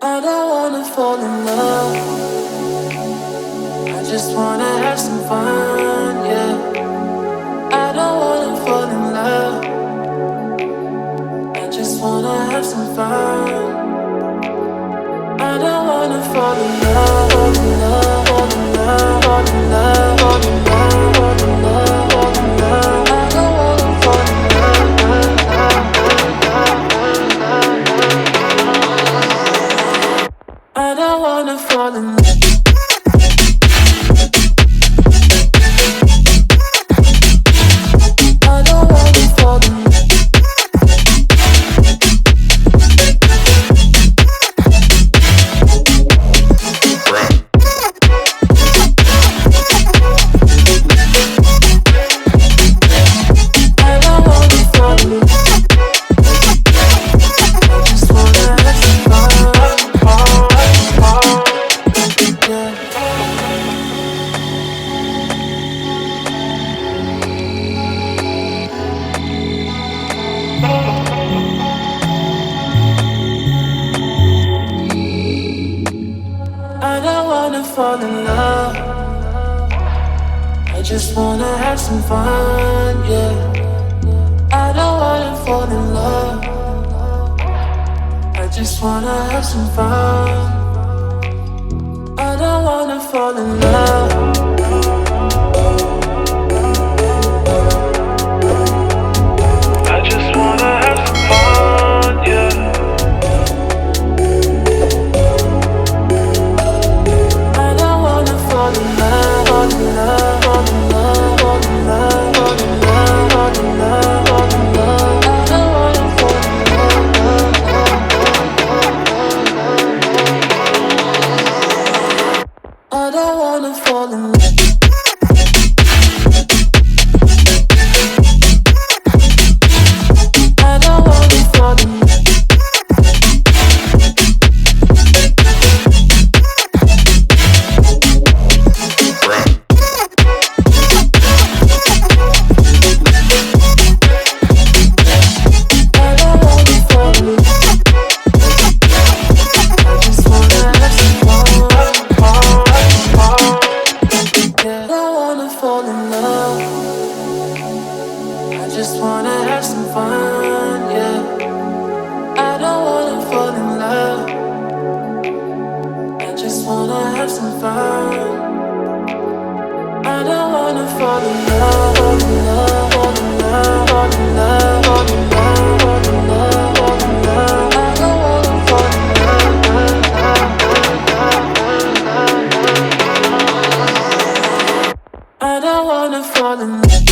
I don't wanna fall in love. I just wanna have some fun, yeah. I don't wanna fall in love. I just wanna have some fun. I don't wanna fall in love, fall in love, fall in love, fall in love, fall in love, fall in love, fall in love. I don't wanna fall in love. I don't wanna fall in love. Fall in love. I just wanna have some fun, yeah. I don't wanna fall in love. I just wanna have some fun. I don't wanna fall in love. I just wanna have some fun, yeah. Fall in love, fall in love, fall in love, fall in love, fall in love, fall in love, fall in love. I don't wanna fall in love. I don't wanna fall in love. I don't wanna fall in love. I don't wanna fall in love.